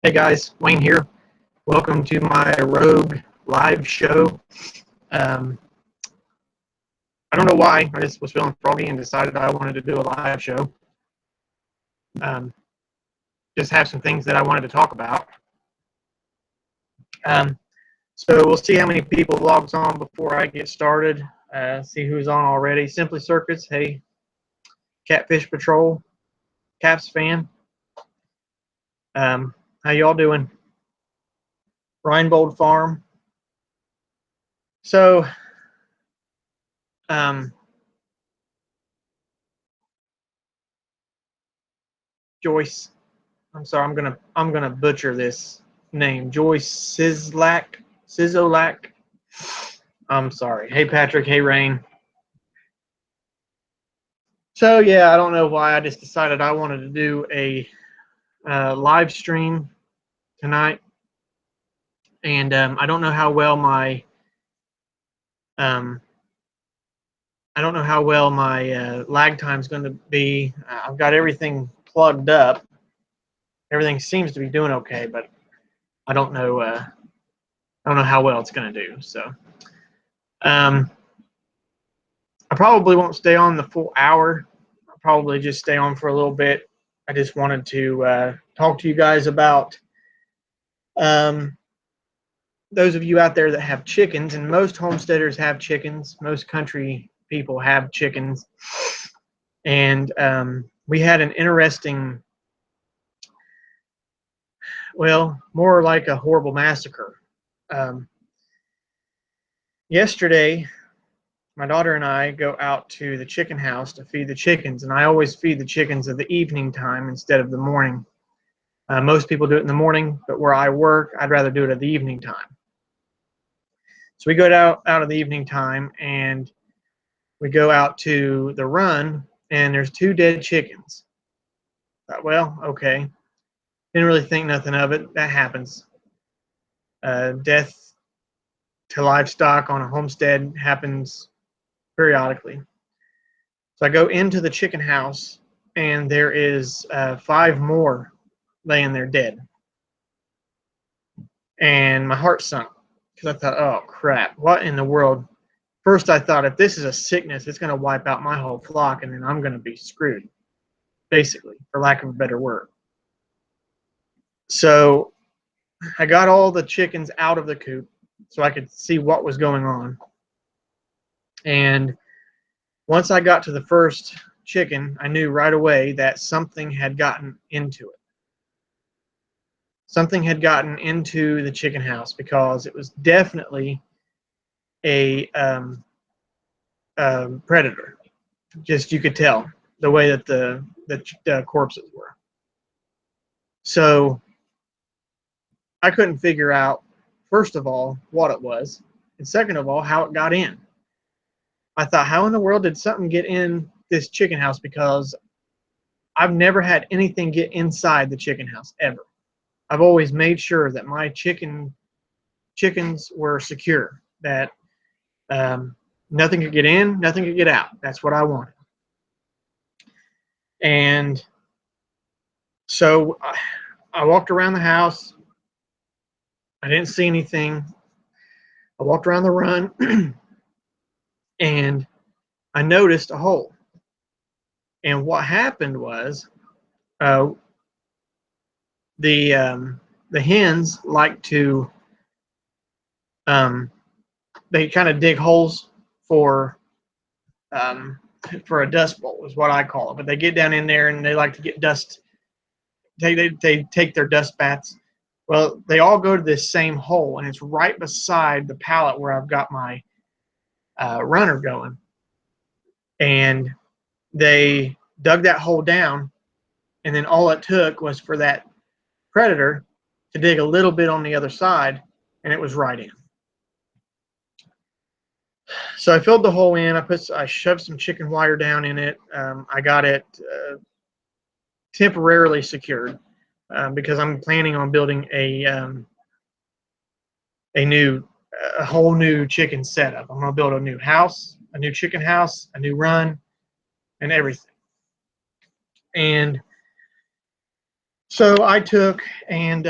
Hey guys, Wayne here. Welcome to my Rogue live show. Um, I don't know why. I just was feeling froggy and decided I wanted to do a live show. Um, just have some things that I wanted to talk about. So we'll see how many people logs on before I get started. See who's on already. Simply Circus. Hey, Catfish Patrol. Caps fan. How y'all doing? Reinbold Farm. So, Joyce. I'm sorry, I'm gonna butcher this name. Joyce Sizolak. I'm sorry. Hey Patrick. Hey Rain. So yeah, I don't know why I just decided I wanted to do a live stream tonight, and I don't know how well my lag time is going to be. I've got everything plugged up. Everything seems to be doing okay, but I don't know. I don't know how well it's going to do. So. I probably won't stay on the full hour. I'll probably just stay on for a little bit. I just wanted to talk to you guys about those of you out there that have chickens, and most homesteaders have chickens. Most country people have chickens. And we had an interesting, well, more like a horrible massacre. Yesterday, my daughter and I go out to the chicken house to feed the chickens, and I always feed the chickens at the evening time instead of the morning. Most people do it in the morning, but where I work, I'd rather do it at the evening time. So we go out of the evening time, and we go out to the run, and there's 2 dead chickens. Thought, well, okay. Didn't really think nothing of it. That happens. Death to livestock on a homestead happens periodically. So I go into the chicken house, and there is 5 more laying there dead. And my heart sunk because I thought, oh crap, what in the world? First I thought, if this is a sickness, it's going to wipe out my whole flock, and then I'm going to be screwed, basically, for lack of a better word. So I got all the chickens out of the coop so I could see what was going on. And once I got to the first chicken, I knew right away that something had gotten into it. Something had gotten into the chicken house because it was definitely a predator. Just you could tell the way that the corpses were. So I couldn't figure out, first of all, what it was, and second of all, how it got in. I thought, how in the world did something get in this chicken house? Because I've never had anything get inside the chicken house ever. I've always made sure that my chickens were secure, that nothing could get in, nothing could get out. That's what I wanted. And so I walked around the house. I didn't see anything. I walked around the run, and I noticed a hole. And what happened was the hens like to they kind of dig holes for a dust bowl is what I call it. But they get down in there and they like to get dust. They take their dust baths. Well, they all go to this same hole, and it's right beside the pallet where I've got my runner going. And they dug that hole down, and then all it took was for that predator to dig a little bit on the other side, and it was right in. So I filled the hole in. I shoved some chicken wire down in it. I got it temporarily secured because I'm planning on building a whole new chicken setup. I'm going to build a new house, a new chicken house, a new run, and everything. And So I took and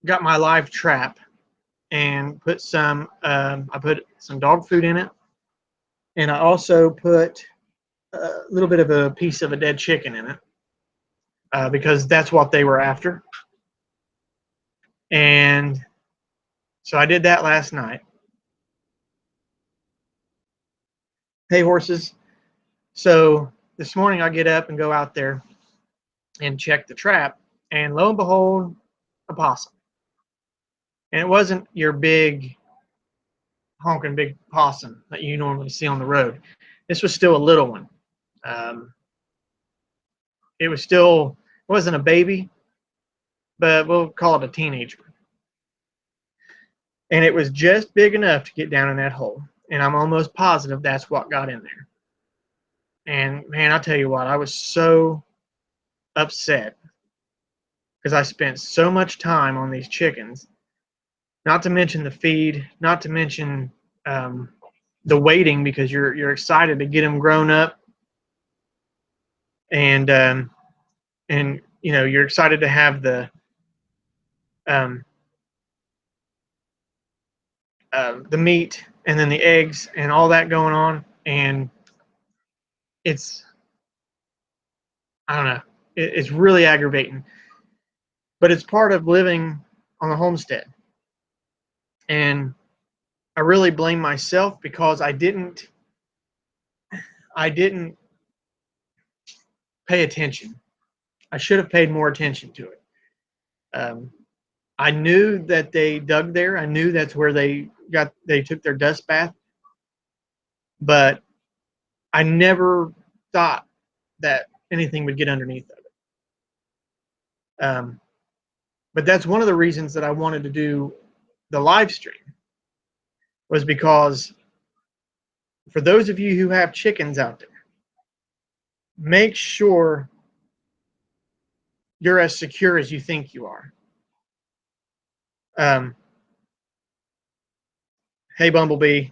got my live trap and put some. I put some dog food in it, and I also put a little bit of a piece of a dead chicken in it because that's what they were after. And so I did that last night. Hay horses. So this morning I get up and go out there and check the trap, and lo and behold, a possum. And it wasn't your big honking big possum that you normally see on the road. This was still a little one. Um, it was still, it wasn't a baby, but we'll call it a teenager. And it was just big enough to get down in that hole. And I'm almost positive that's what got in there. And man, I'll tell you what, I was so upset because I spent so much time on these chickens, not to mention the feed, not to mention the waiting, because you're excited to get them grown up, and you know, you're excited to have um, the meat and then the eggs and all that going on, and it's, I don't know, it's really aggravating, but it's part of living on the homestead. And I really blame myself because I didn't pay attention. I should have paid more attention to it. I knew that they dug there. I knew that's where they took their dust bath, but I never thought that anything would get underneath of it. But that's one of the reasons that I wanted to do the live stream, was because for those of you who have chickens out there, make sure you're as secure as you think you are. Hey, Bumblebee,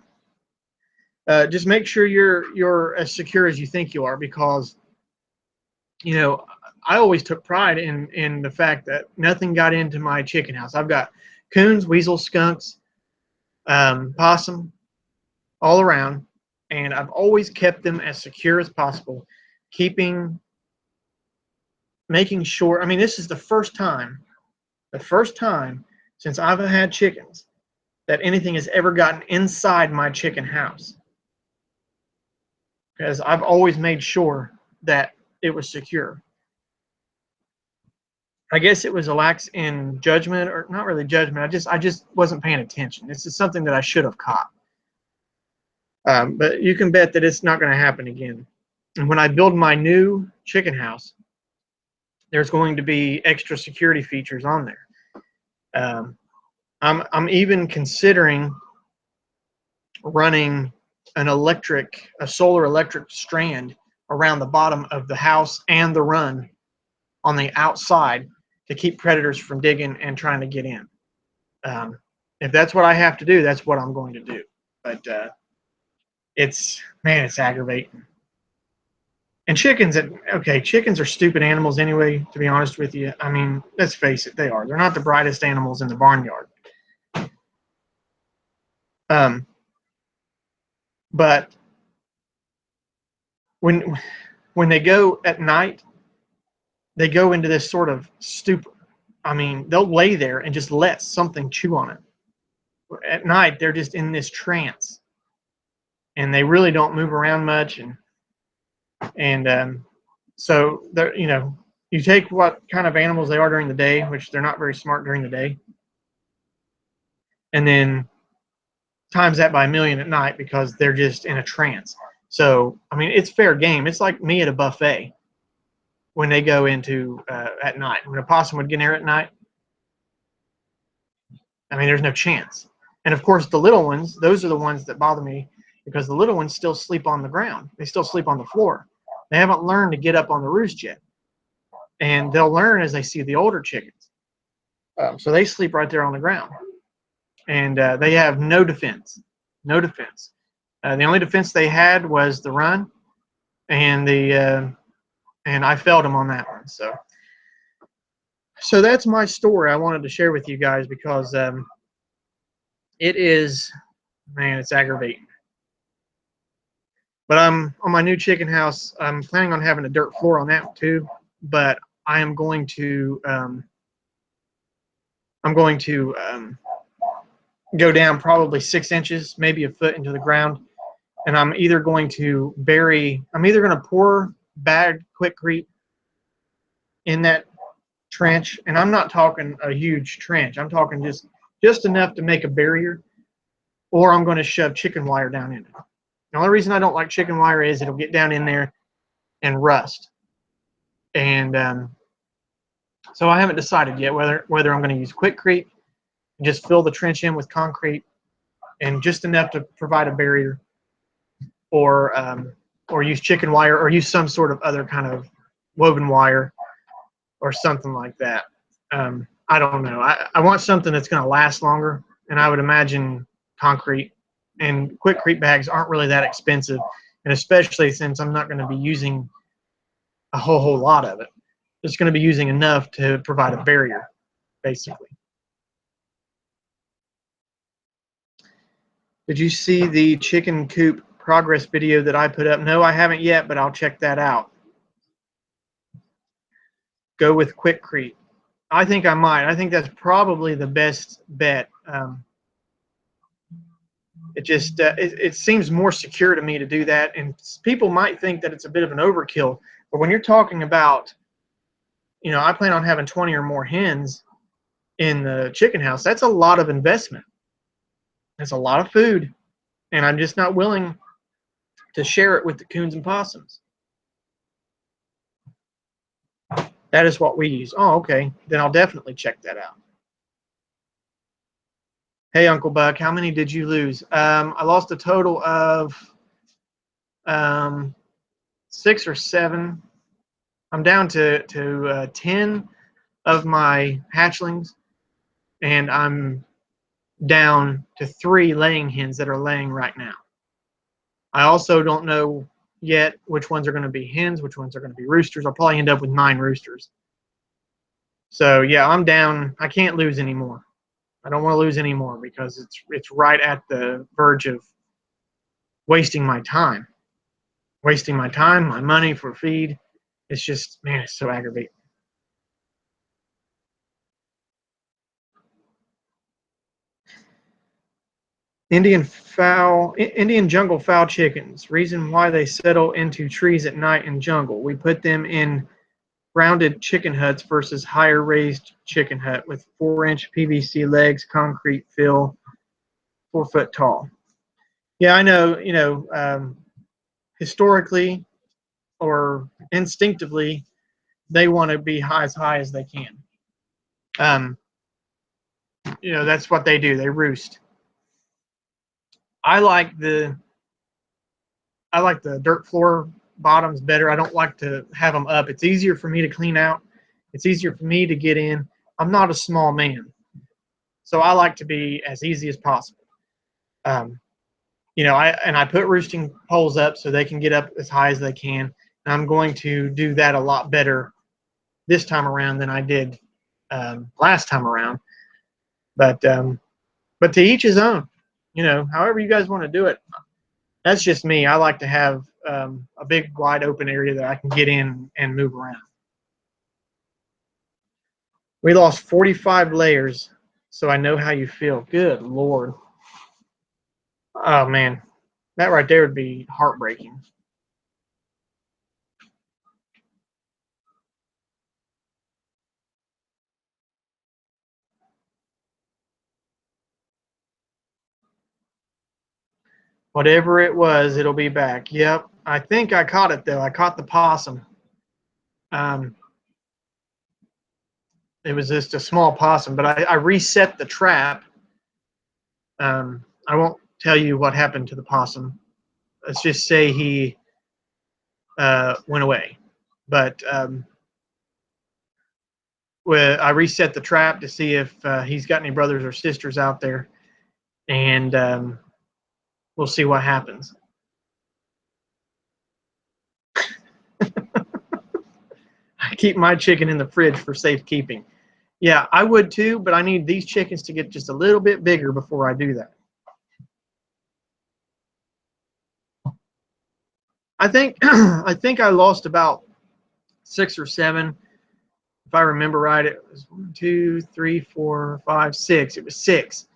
just make sure you're as secure as you think you are, because you know, I always took pride in the fact that nothing got into my chicken house. I've got coons, weasels, skunks, possum all around, and I've always kept them as secure as possible, making sure. I mean, this is the first time since I've had chickens that anything has ever gotten inside my chicken house, because I've always made sure that it was secure. I guess it was a lax in judgment, or not really judgment. I just wasn't paying attention. This is something that I should have caught. But you can bet that it's not going to happen again. And when I build my new chicken house, there's going to be extra security features on there. I'm even considering running a solar electric strand around the bottom of the house and the run on the outside to keep predators from digging and trying to get in. If that's what I have to do, that's what I'm going to do. But it's aggravating. And chickens are stupid animals anyway, to be honest with you. I mean, let's face it, they are. They're not the brightest animals in the barnyard. But when they go at night, they go into this sort of stupor. I mean, they'll lay there and just let something chew on it. At night, they're just in this trance, and they really don't move around much. And so they're, you know, you take what kind of animals they are during the day, which they're not very smart during the day, and then times that by a million at night, because they're just in a trance. So I mean, it's fair game. It's like me at a buffet when they go into at night. When a possum would get in there at night, I mean, there's no chance. And of course, the little ones, those are the ones that bother me, because the little ones still sleep on the ground. They still sleep on the floor. They haven't learned to get up on the roost yet. And they'll learn as they see the older chickens. So they sleep right there on the ground. And they have no defense. No defense. The only defense they had was the run and the and I failed him on that one. So that's my story I wanted to share with you guys because it is, man, it's aggravating. But I'm on my new chicken house. I'm planning on having a dirt floor on that too. But I am going to go down probably 6 inches, maybe a foot into the ground, and I'm either going to pour bagged Quikrete in that trench, and I'm not talking a huge trench. I'm talking just enough to make a barrier, or I'm going to shove chicken wire down in it. The only reason I don't like chicken wire is it'll get down in there and rust. And so I haven't decided yet whether I'm going to use Quikrete and just fill the trench in with concrete and just enough to provide a barrier, or use chicken wire, or use some sort of other kind of woven wire or something like that. I don't know. I want something that's going to last longer, and I would imagine concrete and Quikrete bags aren't really that expensive, and especially since I'm not going to be using a whole lot of it. Just going to be using enough to provide a barrier, basically. Did you see the chicken coop progress video that I put up? No, I haven't yet, but I'll check that out. Go with Quikrete. I think I might. I think that's probably the best bet. It seems more secure to me to do that, and people might think that it's a bit of an overkill. But when you're talking about, I plan on having 20 or more hens in the chicken house. That's a lot of investment. It's a lot of food, and I'm just not willing to share it with the coons and possums. That is what we use. Oh, okay. Then I'll definitely check that out. Hey, Uncle Buck, how many did you lose? I lost a total of 6 or 7. I'm down to 10 of my hatchlings, and I'm down to 3 laying hens that are laying right now. I also don't know yet which ones are going to be hens, which ones are going to be roosters. I'll probably end up with 9 roosters. So yeah, I'm down. I can't lose anymore. I don't want to lose anymore because it's right at the verge of wasting my time, my money for feed. It's just, man, it's so aggravating. Indian jungle fowl chickens. Reason why they settle into trees at night in jungle. We put them in rounded chicken huts versus higher raised chicken hut with 4-inch PVC legs, concrete fill, 4 foot tall. Yeah, I know, historically or instinctively, they want to be as high as they can. That's what they do. They roost. I like the dirt floor bottoms better. I don't like to have them up. It's easier for me to clean out. It's easier for me to get in. I'm not a small man, so I like to be as easy as possible. I put roosting poles up so they can get up as high as they can. And I'm going to do that a lot better this time around than I did last time around. But to each his own. However you guys want to do it. That's just me. I like to have a big, wide open area that I can get in and move around. We lost 45 layers, so I know how you feel. Good Lord. Oh, man. That right there would be heartbreaking. Whatever it was, it'll be back. Yep. I think I caught it, though. I caught the possum. It was just a small possum, but I reset the trap. I won't tell you what happened to the possum. Let's just say he went away. But I reset the trap to see if he's got any brothers or sisters out there, and we'll see what happens. keep my chicken in the fridge for safekeeping. Yeah, I would too, but I need these chickens to get just a little bit bigger before I do that. I think I think I lost about 6 or 7. If I remember right, it was 1, 2, 3, 4, 5, 6. It was 6.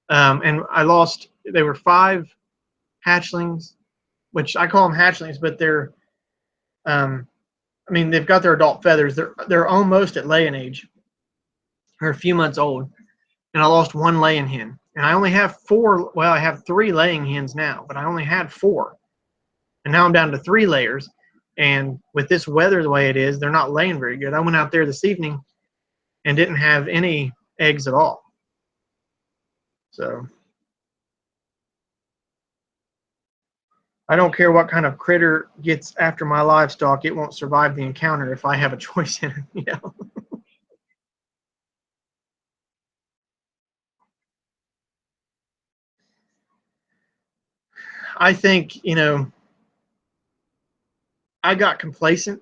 And I lost, they were 5 hatchlings, which I call them hatchlings, but they're, I mean, they've got their adult feathers. They're almost at laying age. They're a few months old. And I lost 1 laying hen. And I only have 4, well, I have 3 laying hens now, but I only had 4. And now I'm down to 3 layers. And with this weather the way it is, they're not laying very good. I went out there this evening and didn't have any eggs at all. So I don't care what kind of critter gets after my livestock. It won't survive the encounter if I have a choice in it. You know? I think, you know, I got complacent.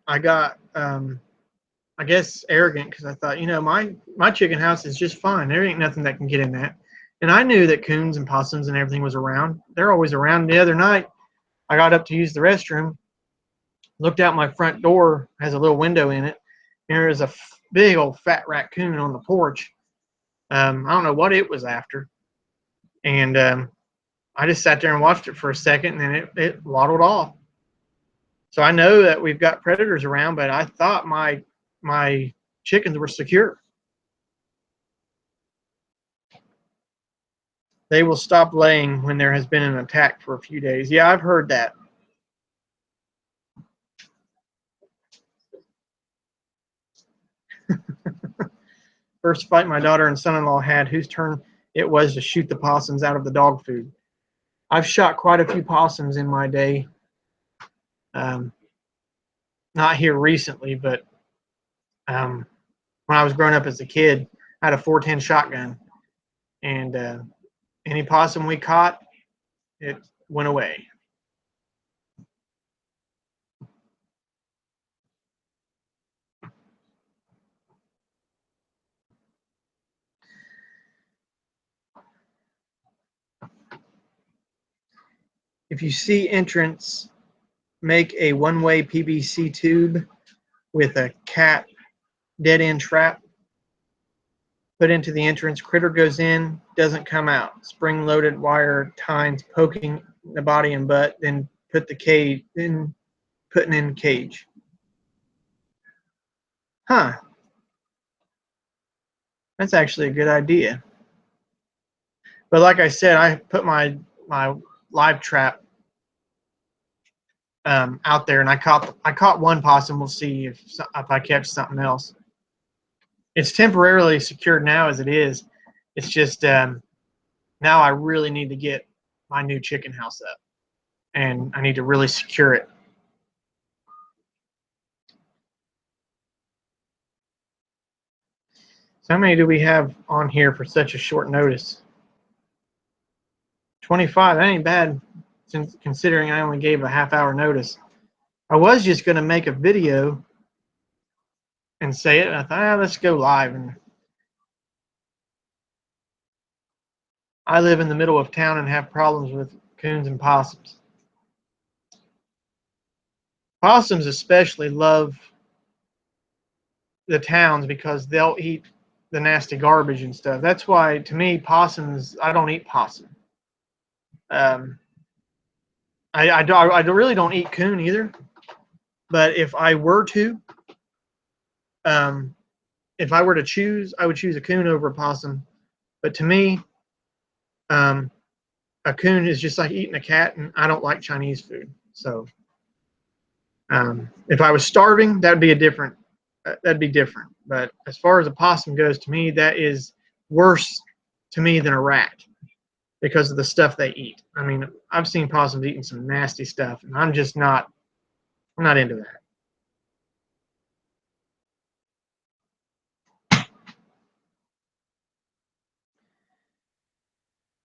I got, I guess, arrogant because I thought, you know, my chicken house is just fine. There ain't nothing that can get in that. And I knew that coons and possums and everything was around. They're always around. The other night, I got up to use the restroom, looked out my front door, has a little window in it, and there was a big old fat raccoon on the porch. I don't know what it was after. And I just sat there and watched it for a second, and then it waddled off. So I know that we've got predators around, but I thought my chickens were secure. They will stop laying when there has been an attack for a few days. Yeah, I've heard that. First fight my daughter and son-in-law had, whose turn it was to shoot the possums out of the dog food. I've shot quite a few possums in my day. Not here recently, but when I was growing up as a kid, I had a 410 shotgun, and any possum we caught, it went away. If you see entrance, make a one-way PVC tube with a cat dead-end trap. Put into the entrance. Critter goes in, doesn't come out. Spring-loaded wire tines poking the body and butt. Then put the cage. Then putting in cage. Huh. That's actually a good idea. But like I said, I put my live trap out there, and I caught 1 possum. We'll see if I catch something else. It's temporarily secured now as it is. It's just now I really need to get my new chicken house up, and I need to really secure it. So how many do we have on here for such a short notice? 25. That ain't bad, since considering I only gave a half-hour notice. I was just going to make a video and say it, and I thought, let's go live. And I live in the middle of town and have problems with coons and possums. Possums especially love the towns because they'll eat the nasty garbage and stuff. That's why, to me, possums, I don't eat possum. I really don't eat coon either. But if I were to, if I were to choose, I would choose a coon over a possum. But to me, a coon is just like eating a cat, and I don't like Chinese food. So if I was starving, that'd be different. But as far as a possum goes, to me, that is worse to me than a rat because of the stuff they eat. I mean, I've seen possums eating some nasty stuff, and I'm not into that.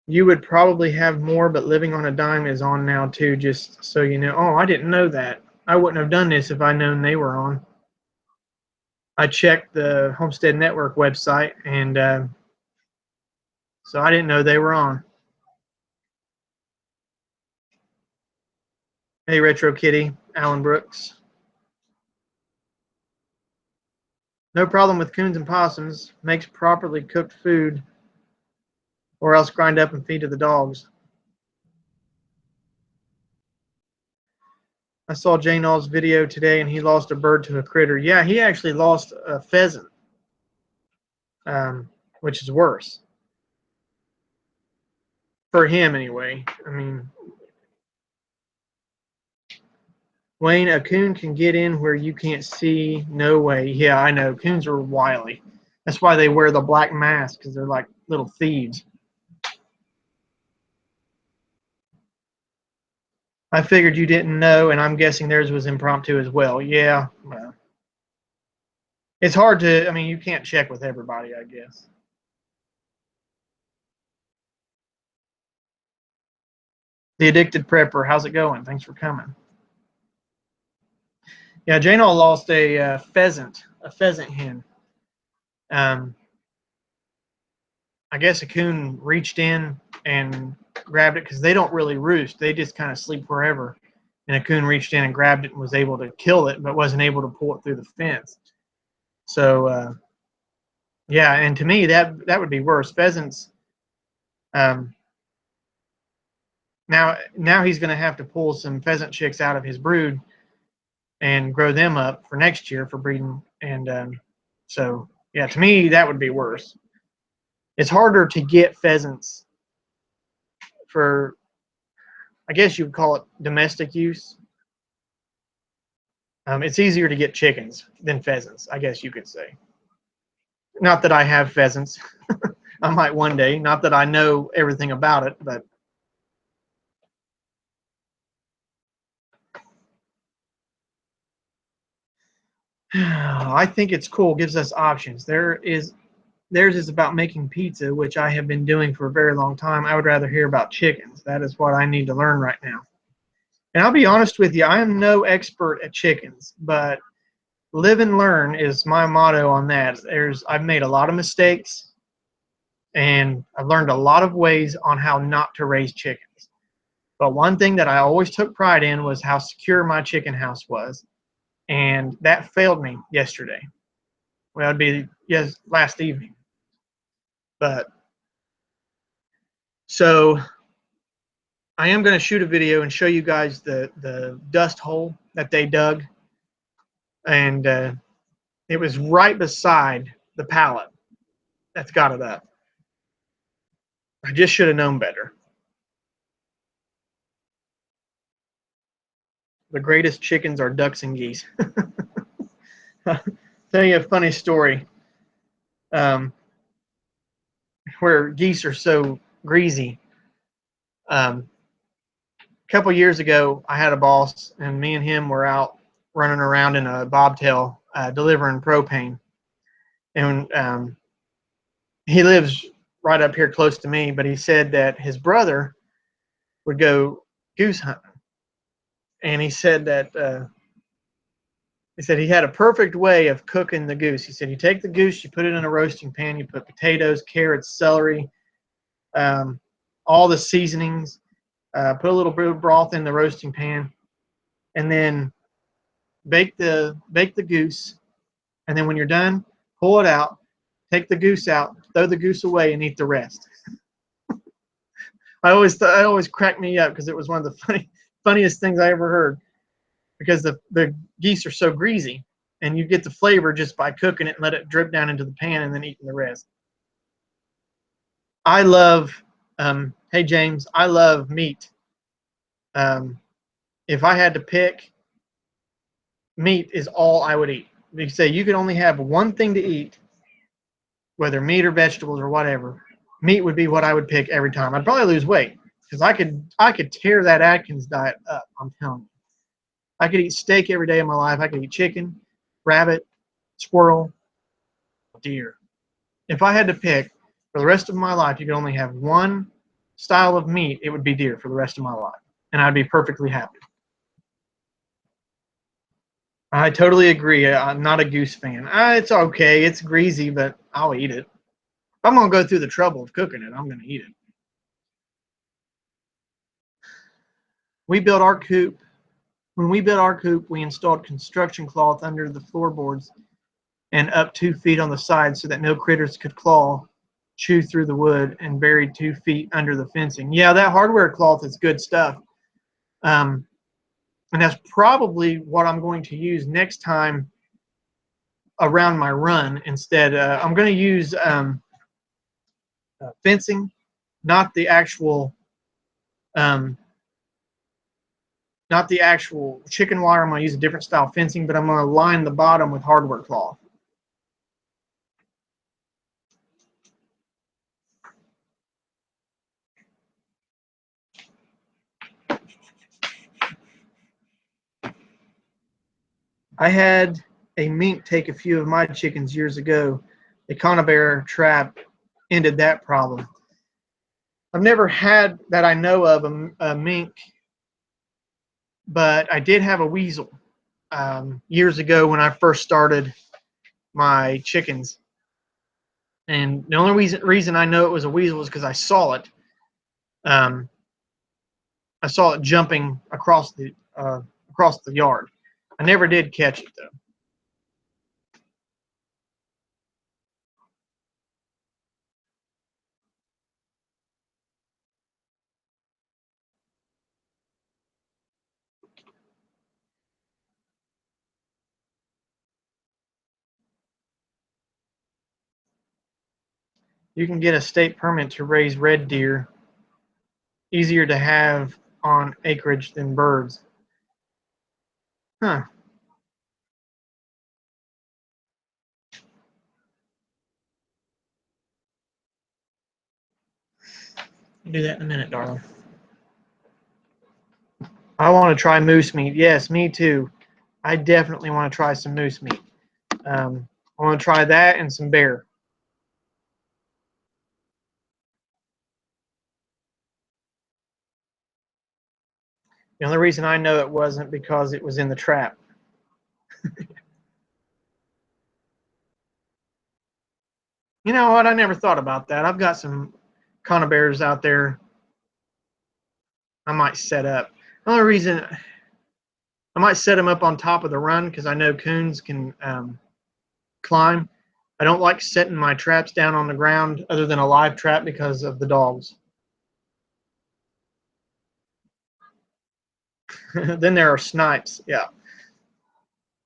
You would probably have more, but living on a dime is on now too, just so you know. Oh, I didn't know that. I wouldn't have done this if I'd known they were on. I checked the Homestead Network website, and so I didn't know they were on. Hey, Retro Kitty, Alan Brooks. No problem with coons and possums. Makes properly cooked food, or else grind up and feed to the dogs. I saw Jay Nall's video today, and he lost a bird to a critter. Yeah, he actually lost a pheasant, which is worse. For him, anyway. I mean, Wayne, a coon can get in where you can't see. No way. Yeah, I know. Coons are wily. That's why they wear the black mask, because they're like little thieves. I figured you didn't know, and I'm guessing theirs was impromptu as well. Yeah. Well, it's hard to, I mean, you can't check with everybody, I guess. The Addicted Prepper, how's it going? Thanks for coming. Yeah, Janelle lost a pheasant hen. I guess a coon reached in and grabbed it because they don't really roost. They just kind of sleep wherever. And a coon reached in and grabbed it and was able to kill it, but wasn't able to pull it through the fence. So, yeah, and to me, that would be worse. Pheasants, now he's going to have to pull some pheasant chicks out of his brood and grow them up for next year for breeding. And so, yeah, to me, that would be worse. It's harder to get pheasants for, I guess you would call it domestic use. It's easier to get chickens than pheasants, I guess you could say. Not that I have pheasants. I might one day. Not that I know everything about it, but I think it's cool. Gives us options. Theirs is about making pizza, which I have been doing for a very long time. I would rather hear about chickens. That is what I need to learn right now. And I'll be honest with you, I am no expert at chickens, but live and learn is my motto on that. I've made a lot of mistakes, and I've learned a lot of ways on how not to raise chickens. But one thing that I always took pride in was how secure my chicken house was, and that failed me yesterday. Well, it'd be last evening. But so I am going to shoot a video and show you guys the dust hole that they dug, and it was right beside the pallet that's got it up. I just should have known better. The greatest chickens are ducks and geese. Tell you a funny story. Where geese are so greasy. A couple years ago, I had a boss, and me and him were out running around in a bobtail delivering propane. And he lives right up here close to me, but he said that his brother would go goose hunting. And he said that he had a perfect way of cooking the goose. He said you take the goose, you put it in a roasting pan, you put potatoes, carrots, celery, all the seasonings, put a little bit of broth in the roasting pan, and then bake the goose. And then when you're done, pull it out, take the goose out, throw the goose away, and eat the rest. I always cracked me up because it was one of the funniest things I ever heard. Because the geese are so greasy, and you get the flavor just by cooking it and let it drip down into the pan and then eating the rest. I love, hey James, I love meat. If I had to pick, meat is all I would eat. If you say you could only have one thing to eat, whether meat or vegetables or whatever, meat would be what I would pick every time. I'd probably lose weight because I could tear that Atkins diet up. I'm telling you. I could eat steak every day of my life. I could eat chicken, rabbit, squirrel, deer. If I had to pick for the rest of my life, you could only have one style of meat, it would be deer for the rest of my life. And I'd be perfectly happy. I totally agree. I'm not a goose fan. It's okay. It's greasy, but I'll eat it. If I'm gonna go through the trouble of cooking it, I'm gonna eat it. We built our coop. When we built our coop, we installed construction cloth under the floorboards and up 2 feet on the side so that no critters could chew through the wood, and buried 2 feet under the fencing. Yeah, that hardware cloth is good stuff. Um, and that's probably what I'm going to use next time around my run. Instead, I'm going to use fencing, not the actual, um, not the actual chicken wire. I'm going to use a different style fencing, but I'm going to line the bottom with hardware cloth. I had a mink take a few of my chickens years ago. A conibear trap ended that problem. I've never had that I know of a mink, but I did have a weasel years ago when I first started my chickens. And the only reason I know it was a weasel is because I saw it. Um, I saw it jumping across the yard. I never did catch it though. You can get a state permit to raise red deer. Easier to have on acreage than birds. Huh. I'll do that in a minute, darling. I want to try moose meat. Yes, me too. I definitely want to try some moose meat. I want to try that and some bear. The only reason I know it wasn't because it was in the trap. You know what? I never thought about that. I've got some conibears out there I might set up. The only reason I might set them up on top of the run because I know coons can climb. I don't like setting my traps down on the ground other than a live trap because of the dogs. Then there are snipes. Yeah.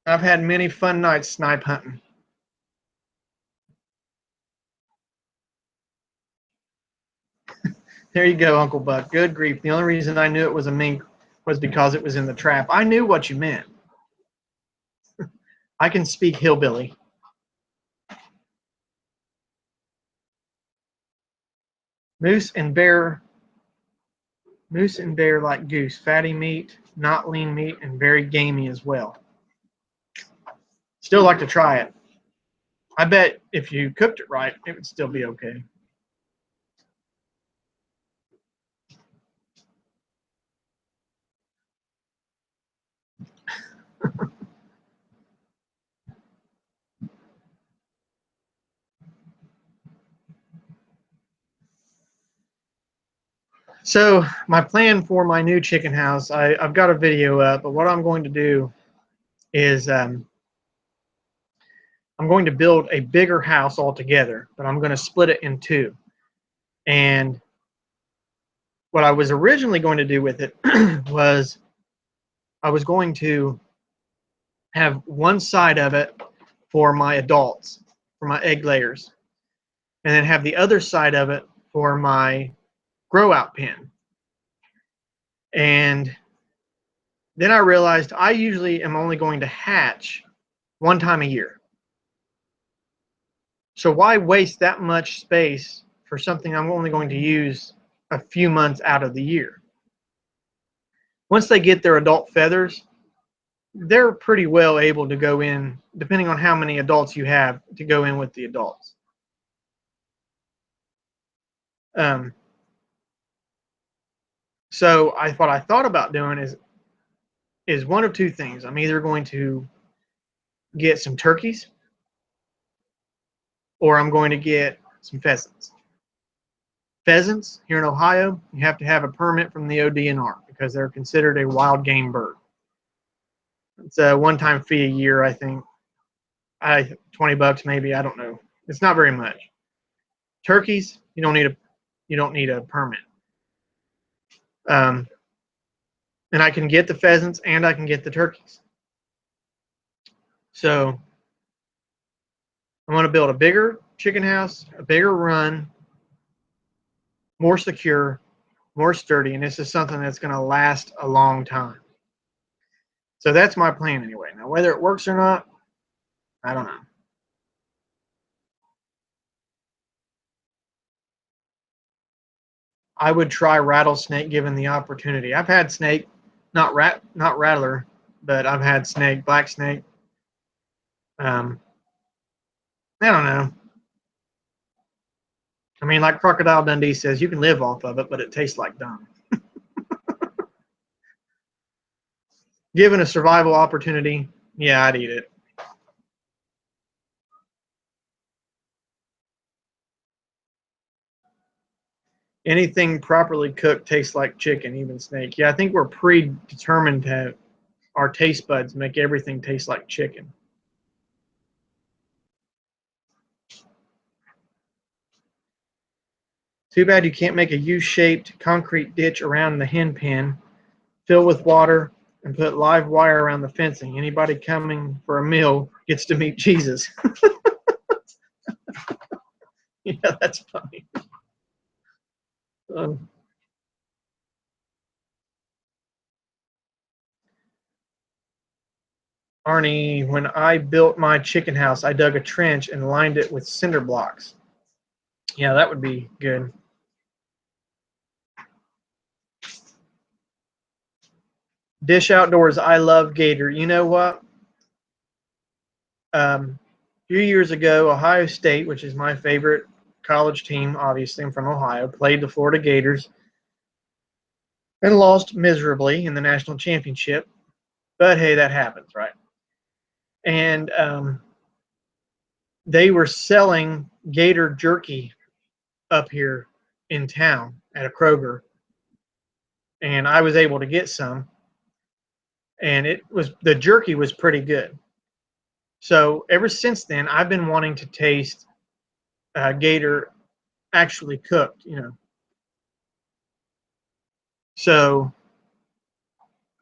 I've had many fun nights snipe hunting. There you go, Uncle Buck. Good grief. The only reason I knew it was a mink was because it was in the trap. I knew what you meant. I can speak hillbilly. Moose and bear like goose. Fatty meat, not lean meat, and very gamey as well. Still like to try it. I bet if you cooked it right, it would still be okay. So my plan for my new chicken house, I've got a video up, but what I'm going to do is I'm going to build a bigger house altogether, but I'm going to split it in two. And what I was originally going to do with it was I was going to have one side of it for my adults, for my egg layers, and then have the other side of it for my grow out pen. And then I realized I usually am only going to hatch one time a year. So why waste that much space for something I'm only going to use a few months out of the year? Once they get their adult feathers, they're pretty well able to go in, depending on how many adults you have, to go in with the adults. Um, so what I thought about doing is one of two things. I'm either going to get some turkeys, or I'm going to get some pheasants. Pheasants here in Ohio, you have to have a permit from the ODNR because they're considered a wild game bird. It's a one-time fee a year, I think. $20 maybe, I don't know. It's not very much. Turkeys, you don't need a permit. And I can get the pheasants and I can get the turkeys. So I'm going to build a bigger chicken house, a bigger run, more secure, more sturdy, and this is something that's going to last a long time. So that's my plan anyway. Now, whether it works or not, I don't know. I would try rattlesnake given the opportunity. I've had snake, not rattler, but I've had snake, black snake. I don't know. I mean, like Crocodile Dundee says, you can live off of it, but it tastes like dung. Given a survival opportunity, yeah, I'd eat it. Anything properly cooked tastes like chicken, even snake. Yeah, I think we're predetermined to have our taste buds make everything taste like chicken. Too bad you can't make a U-shaped concrete ditch around the hen pen, fill with water, and put live wire around the fencing. Anybody coming for a meal gets to meet Jesus. Yeah, that's funny. Um, Arnie, when I built my chicken house, I dug a trench and lined it with cinder blocks. Yeah, that would be good. Dish Outdoors, I love gator. You know what? A few years ago, Ohio State, which is my favorite college team, obviously I'm from Ohio, played the Florida Gators and lost miserably in the national championship. But hey, that happens, right? And they were selling gator jerky up here in town at a Kroger, and I was able to get some, and the jerky was pretty good. So ever since then, I've been wanting to taste gator actually cooked, So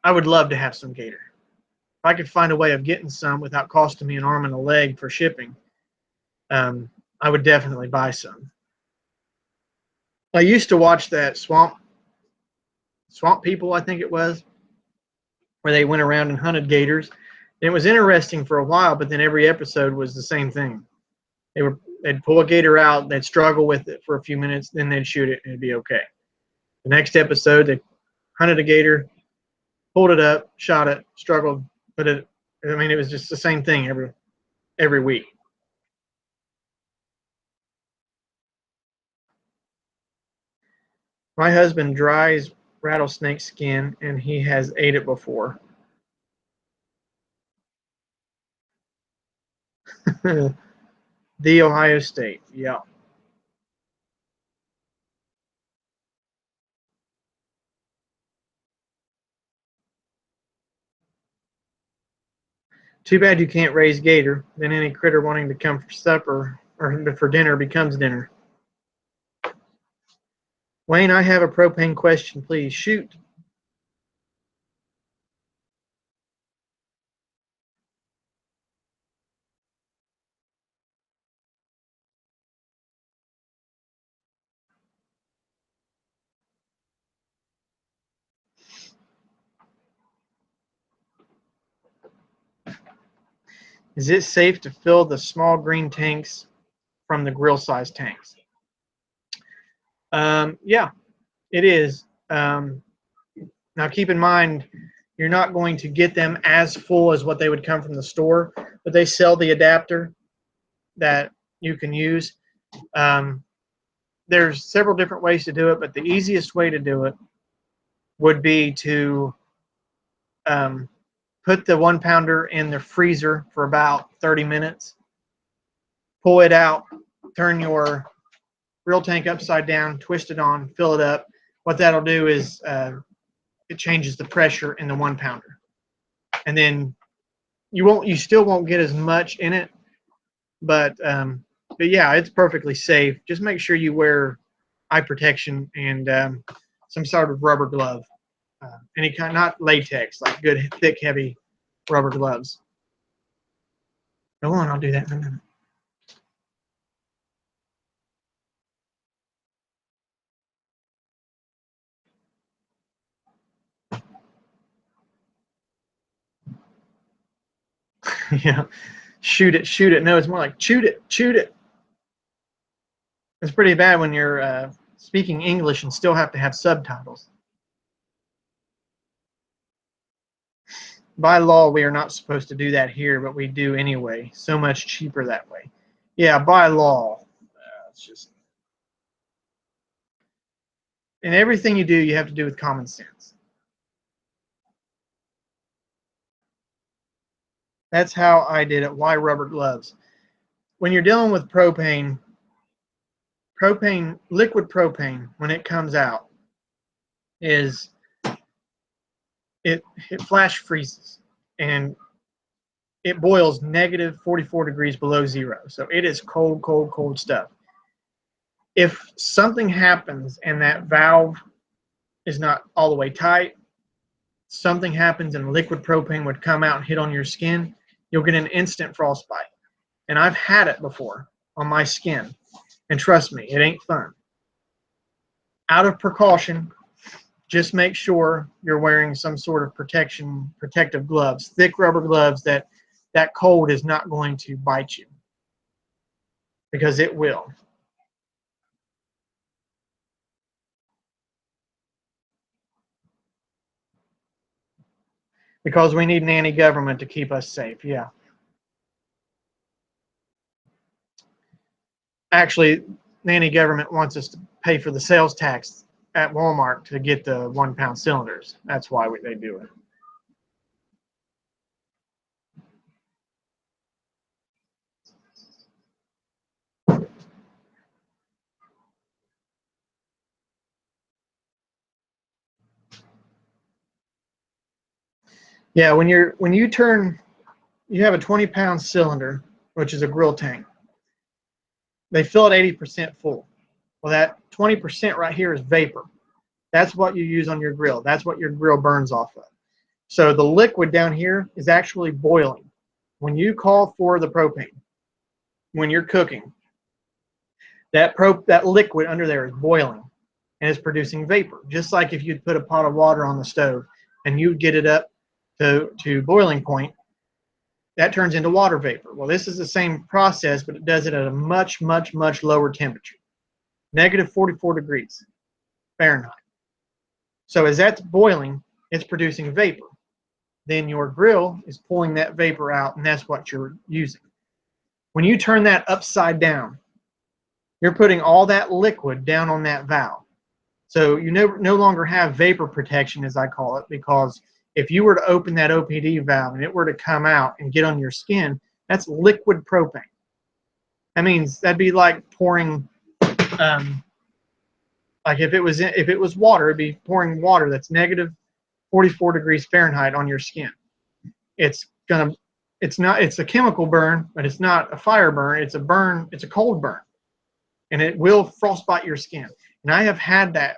I would love to have some gator. If I could find a way of getting some without costing me an arm and a leg for shipping, I would definitely buy some. I used to watch that Swamp People, I think it was, where they went around and hunted gators. And it was interesting for a while, but then every episode was the same thing. They'd pull a gator out, they'd struggle with it for a few minutes, then they'd shoot it and it'd be okay. The next episode, they hunted a gator, pulled it up, shot it, struggled, but it was just the same thing every week. My husband dries rattlesnake skin, and he has ate it before. The Ohio State, yeah. Too bad you can't raise gator. Then any critter wanting to come for supper or for dinner becomes dinner. Wayne, I have a propane question. Please shoot. Is it safe to fill the small green tanks from the grill size tanks? Yeah, it is. Now keep in mind, you're not going to get them as full as what they would come from the store, but they sell the adapter that you can use. There's several different ways to do it, but the easiest way to do it would be to put the 1-pounder in the freezer for about 30 minutes, pull it out, turn your grill tank upside down, twist it on, fill it up. What that'll do is it changes the pressure in the 1-pounder, and then you still won't get as much in it, but yeah, it's perfectly safe. Just make sure you wear eye protection and some sort of rubber glove, any kind, not latex, like good thick heavy rubber gloves. Go on, I'll do that in a minute. Yeah, shoot it, shoot it. No, it's more like shoot it, shoot it. It's pretty bad when you're speaking English and still have to have subtitles. By law, we are not supposed to do that here, but we do anyway. So much cheaper that way. Yeah, by law. It's just, and everything you do, you have to do with common sense. That's how I did it. Why rubber gloves? When you're dealing with propane, liquid propane, when it comes out, is it flash freezes and it boils negative 44 degrees below zero. So it is cold, cold, cold stuff. If something happens and that valve is not all the way tight, something happens and liquid propane would come out and hit on your skin, you'll get an instant frostbite. And I've had it before on my skin. And trust me, it ain't fun. Out of precaution, just make sure you're wearing some sort of protective gloves, thick rubber gloves that cold is not going to bite you, because it will. Because we need nanny government to keep us safe, yeah. Actually, nanny government wants us to pay for the sales tax at Walmart to get the 1-pound cylinders. That's why they do it. Yeah, when you have a 20-pound cylinder, which is a grill tank. They fill it 80% full. Well, that 20% right here is vapor. That's what you use on your grill. That's what your grill burns off of. So the liquid down here is actually boiling. When you call for the propane, when you're cooking, that liquid under there is boiling and it's producing vapor. Just like if you'd put a pot of water on the stove and you'd get it up to boiling point, that turns into water vapor. Well, this is the same process, but it does it at a much, much, much lower temperature, negative 44 degrees Fahrenheit. So as that's boiling, it's producing vapor. Then your grill is pulling that vapor out, and that's what you're using. When you turn that upside down, you're putting all that liquid down on that valve. So you no longer have vapor protection, as I call it, because if you were to open that OPD valve and it were to come out and get on your skin, that's liquid propane. That means that'd be like pouring, like if it was water, it'd be pouring water that's negative 44 degrees Fahrenheit on your skin. It's a chemical burn, but it's not a fire burn. It's a cold burn, and it will frostbite your skin. And I have had that.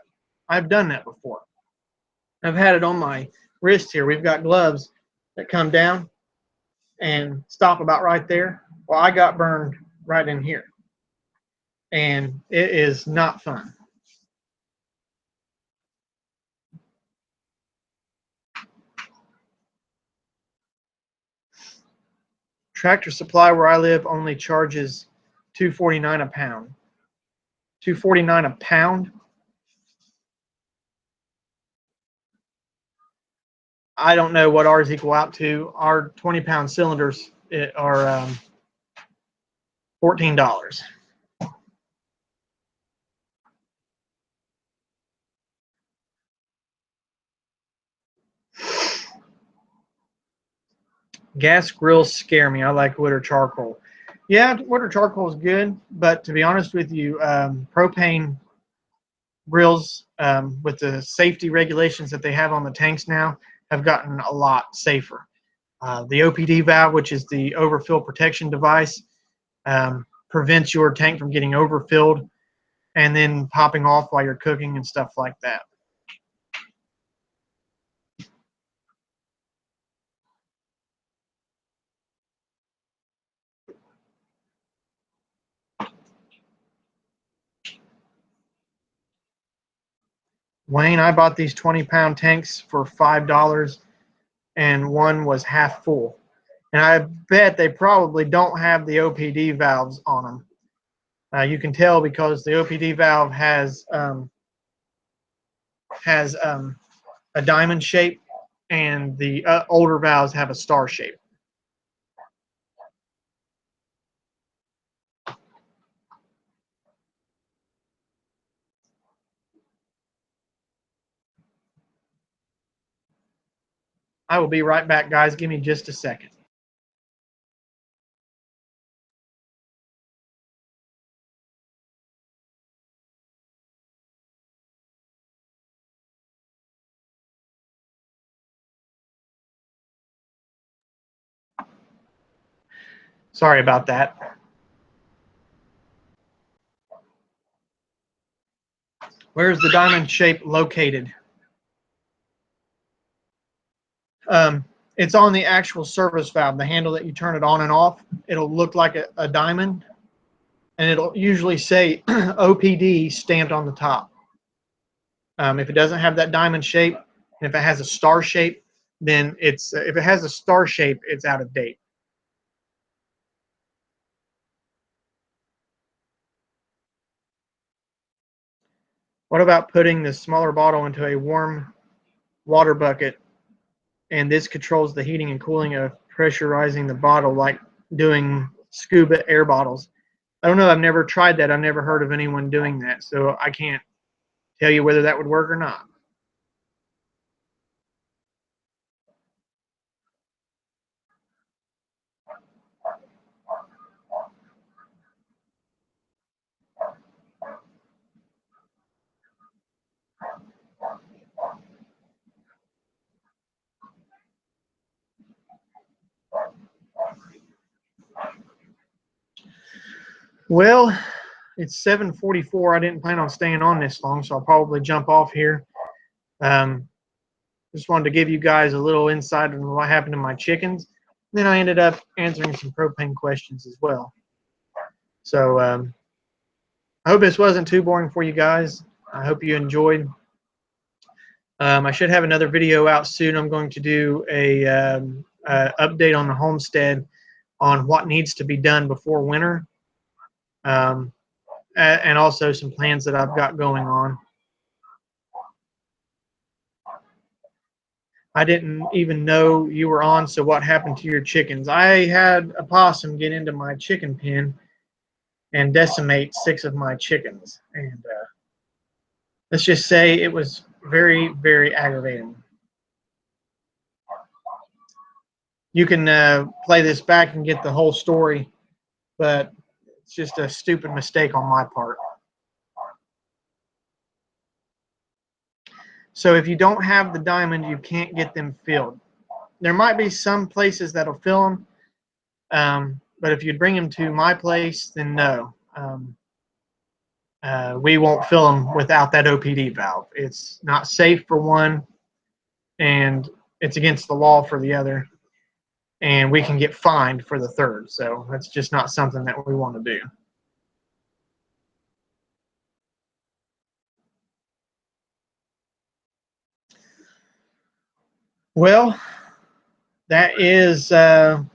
I've done that before. I've had it on my wrist here. We've got gloves that come down and stop about right there. Well, I got burned right in here, and it is not fun. Tractor Supply, where I live, only charges $2.49 a pound. $2.49 a pound. I don't know what ours equal out to. Our 20-pound cylinders are $14. Gas grills scare me. I like wood or charcoal. Yeah, wood or charcoal is good, but to be honest with you, propane grills, with the safety regulations that they have on the tanks now, have gotten a lot safer. The OPD valve, which is the overfill protection device, prevents your tank from getting overfilled and then popping off while you're cooking and stuff like that. Wayne, I bought these 20-pound tanks for $5, and one was half full. And I bet they probably don't have the OPD valves on them. You can tell because the OPD valve has a diamond shape, and the older valves have a star shape. I will be right back, guys. Give me just a second. Sorry about that. Where's the diamond shape located? It's on the actual service valve, the handle that you turn it on and off. It'll look like a diamond, and it'll usually say OPD stamped on the top. If it doesn't have that diamond shape, and if it has a star shape, then it's if it has a star shape, it's out of date. What about putting the smaller bottle into a warm water bucket, and this controls the heating and cooling of pressurizing the bottle like doing scuba air bottles? I don't know. I've never tried that. I've never heard of anyone doing that, so I can't tell you whether that would work or not. Well, it's 7:44. I didn't plan on staying on this long, so I'll probably jump off here. Um, just wanted to give you guys a little insight on what happened to my chickens. Then I ended up answering some propane questions as well. So I hope this wasn't too boring for you guys. I hope you enjoyed. I should have another video out soon. I'm going to do a update on the homestead on what needs to be done before winter, and also some plans that I've got going on. I didn't even know you were on, so what happened to your chickens? I had a possum get into my chicken pen and decimate 6 of my chickens. And let's just say it was very, very aggravating. You can play this back and get the whole story, but it's just a stupid mistake on my part. So if you don't have the diamond, you can't get them filled. There might be some places that'll fill them, but if you bring them to my place, then no. We won't fill them without that OPD valve. It's not safe for one, and it's against the law for the other, and we can get fined for the third. So that's just not something that we want to do. Well, that is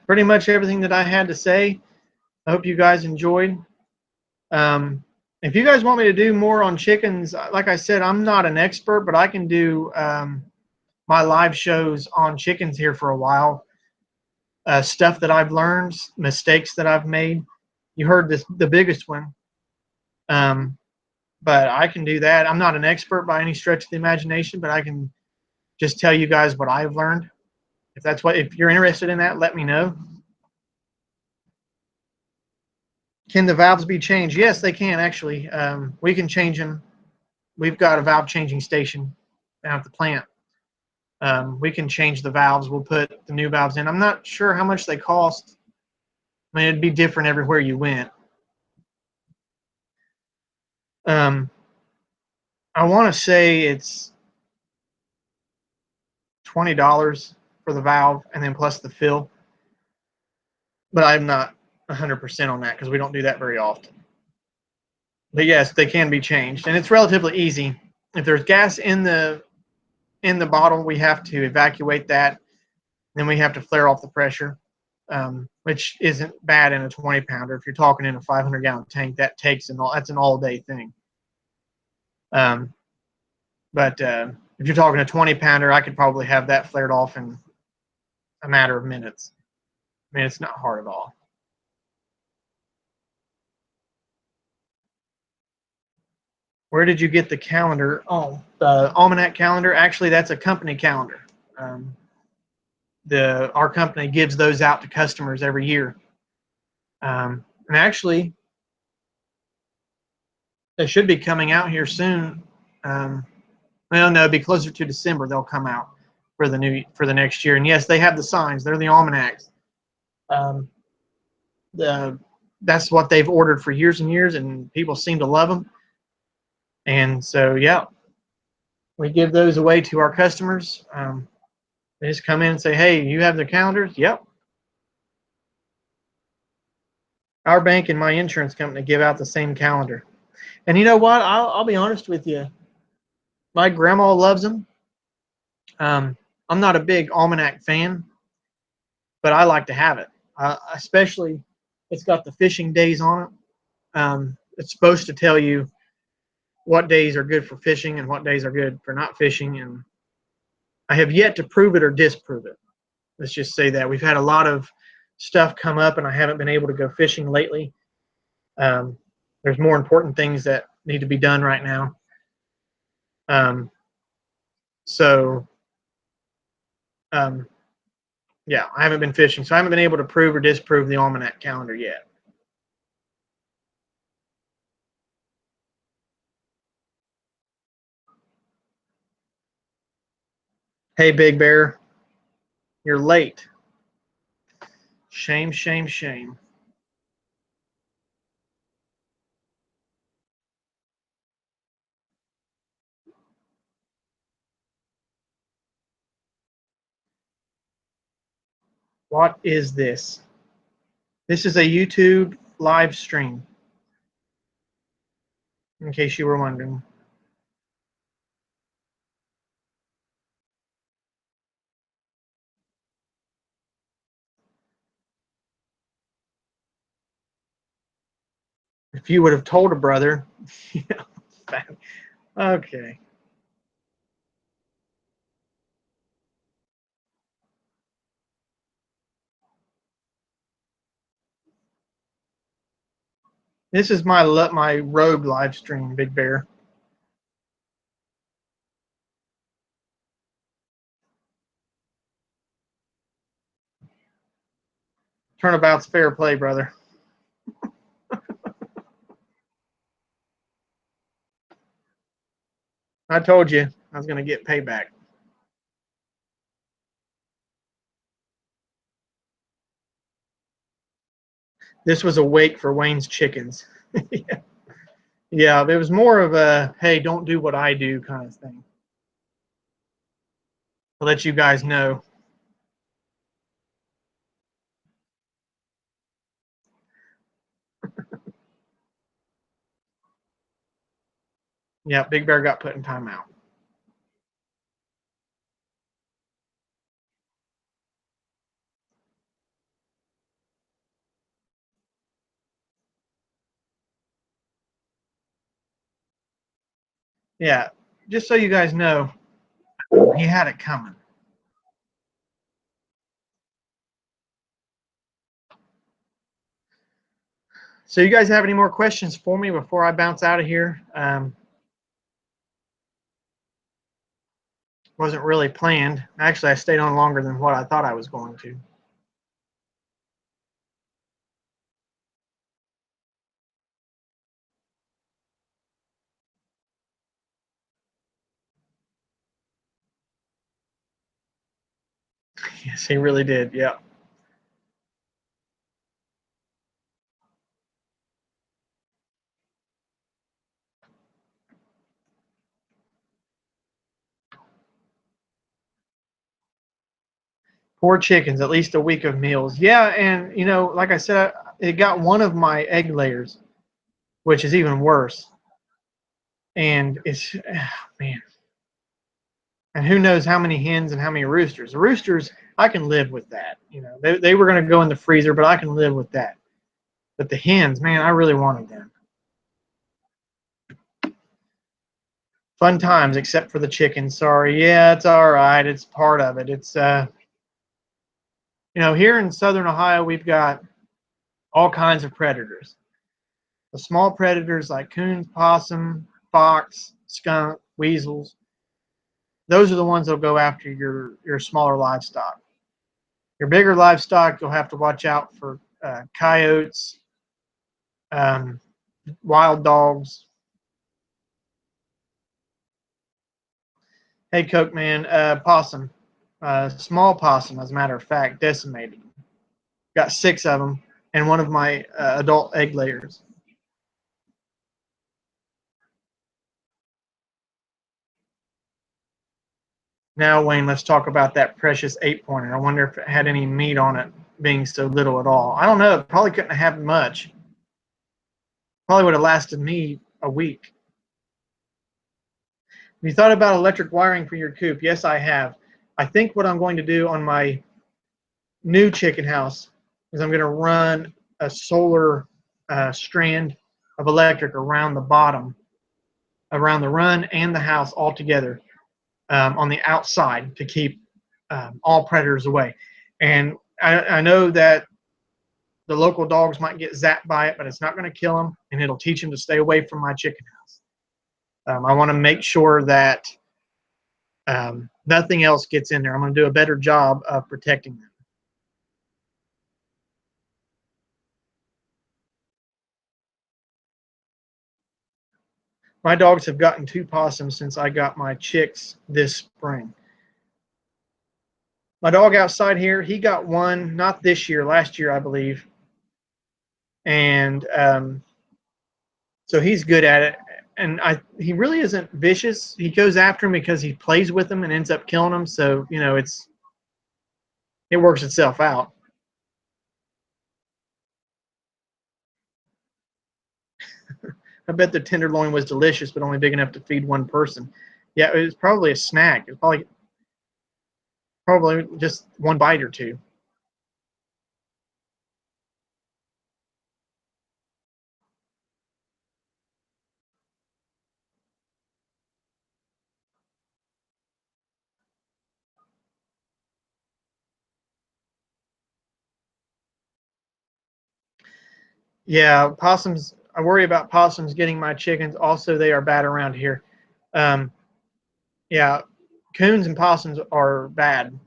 pretty much everything that I had to say. I hope you guys enjoyed. If you guys want me to do more on chickens, like I said, I'm not an expert, but I can do my live shows on chickens here for a while. Stuff that I've learned, mistakes that I've made. You heard this, the biggest one. But I can do that. I'm not an expert by any stretch of the imagination, but I can just tell you guys what I've learned. if you're interested in that, let me know. Can the valves be changed? Yes, they can actually. We can change them. We've got a valve changing station down at the plant. We can change the valves. We'll put the new valves in. I'm not sure how much they cost. I mean, it'd be different everywhere you went. I want to say it's $20 for the valve and then plus the fill. But I'm not 100% on that because we don't do that very often. But yes, they can be changed, and it's relatively easy. If there's gas in the bottle, we have to evacuate that. Then we have to flare off the pressure, which isn't bad in a 20-pounder. If you're talking in a 500-gallon tank, that's an all-day thing. But if you're talking a 20-pounder, I could probably have that flared off in a matter of minutes. I mean, it's not hard at all. Where did you get the calendar? Oh, the Almanac calendar. Actually, that's a company calendar. Our company gives those out to customers every year. And actually, they should be coming out here soon. Well, no, it'll be closer to December. They'll come out for the next year. And yes, they have the signs. They're the almanacs. That's what they've ordered for years and years, and people seem to love them. And so, yeah, we give those away to our customers. They just come in and say, "Hey, you have the calendars?" Yep. Our bank and my insurance company give out the same calendar. And you know what? I'll be honest with you. My grandma loves them. I'm not a big almanac fan, but I like to have it. Especially, it's got the fishing days on it. It's supposed to tell you what days are good for fishing and what days are good for not fishing. And I have yet to prove it or disprove it. Let's just say that we've had a lot of stuff come up, and I haven't been able to go fishing lately. There's more important things that need to be done right now. So, yeah, I haven't been fishing, so I haven't been able to prove or disprove the almanac calendar yet. Hey, Big Bear, you're late. Shame, shame, shame. What is this? This is a YouTube live stream, in case you were wondering. If you would have told a brother. Okay. This is my rogue live stream, Big Bear. Turnabout's fair play, brother. I told you I was going to get payback. This was a wake for Wayne's chickens. Yeah. Yeah, it was more of a, hey, don't do what I do kind of thing. To let you guys know. Yeah, Big Bear got put in timeout. Yeah, just so you guys know, he had it coming. So you guys have any more questions for me before I bounce out of here? wasn't really planned. Actually, I stayed on longer than what I thought I was going to. Yes, he really did. Yeah. Poor chickens, at least a week of meals. Yeah, and like I said, it got one of my egg layers, which is even worse. And it's man, and who knows how many hens and how many roosters. The roosters, I can live with that. They were going to go in the freezer, but I can live with that. But the hens, man, I really wanted them. Fun times, except for the chickens. Sorry. Yeah, it's all right. It's part of it. It's here in southern Ohio, we've got all kinds of predators. The small predators like coons, possum, fox, skunk, weasels. Those are the ones that'll go after your smaller livestock. Your bigger livestock, you'll have to watch out for coyotes, um, wild dogs. Hey, Coke man, possum, small possum, as a matter of fact, decimated. Got 6 of them, and one of my adult egg layers. Now, Wayne, let's talk about that precious 8-pointer. I wonder if it had any meat on it, being so little at all. I don't know. It probably couldn't have much. Probably would have lasted me a week. Have you thought about electric wiring for your coop? Yes, I have. I think what I'm going to do on my new chicken house is I'm going to run a solar strand of electric around the bottom, around the run and the house all together on the outside to keep all predators away. And I know that the local dogs might get zapped by it, but it's not going to kill them, and it'll teach them to stay away from my chicken house. I want to make sure that nothing else gets in there. I'm going to do a better job of protecting them. My dogs have gotten 2 possums since I got my chicks this spring. My dog outside here, he got one, not this year, last year, I believe. And so he's good at it. And he really isn't vicious. He goes after him because he plays with them and ends up killing them. So, it works itself out. I bet the tenderloin was delicious, but only big enough to feed one person. Yeah, it was probably a snack. It was probably just one bite or two. Yeah, possums. I worry about possums getting my chickens. Also, they are bad around here. Um, yeah, coons and possums are bad.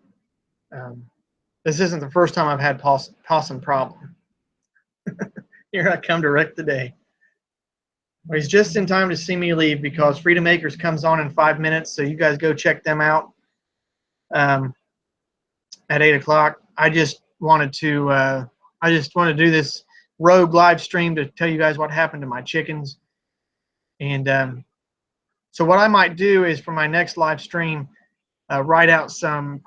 Um, this isn't the first time I've had possum problem. Here I come to wreck the day. Well, he's just in time to see me leave because Freedom Acres comes on in 5 minutes. So you guys go check them out um, at 8 o'clock. I just want to do this rogue live stream to tell you guys what happened to my chickens. And so what I might do is for my next live stream, write out some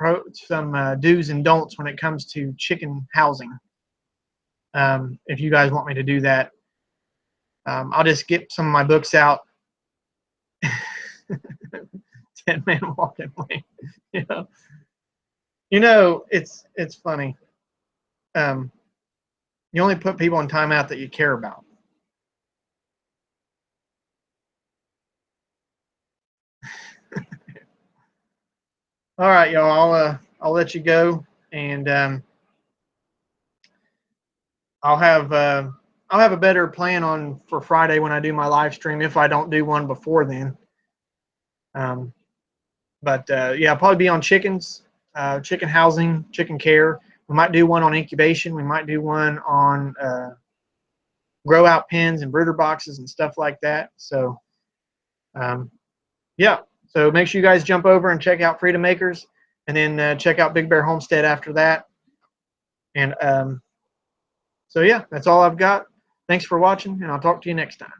do's and don'ts when it comes to chicken housing. If you guys want me to do that, I'll just get some of my books out. 10-man walking away. You know, it's funny. You only put people in timeout that you care about. All right, y'all. I'll let you go, and I'll have a better plan on for Friday when I do my live stream if I don't do one before then. Um, But yeah, I'll probably be on chickens, chicken housing, chicken care. We might do one on incubation. We might do one on grow out pens and brooder boxes and stuff like that. So yeah, so make sure you guys jump over and check out Freedom Makers, and then check out Big Bear Homestead after that. And so yeah, that's all I've got. Thanks for watching, and I'll talk to you next time.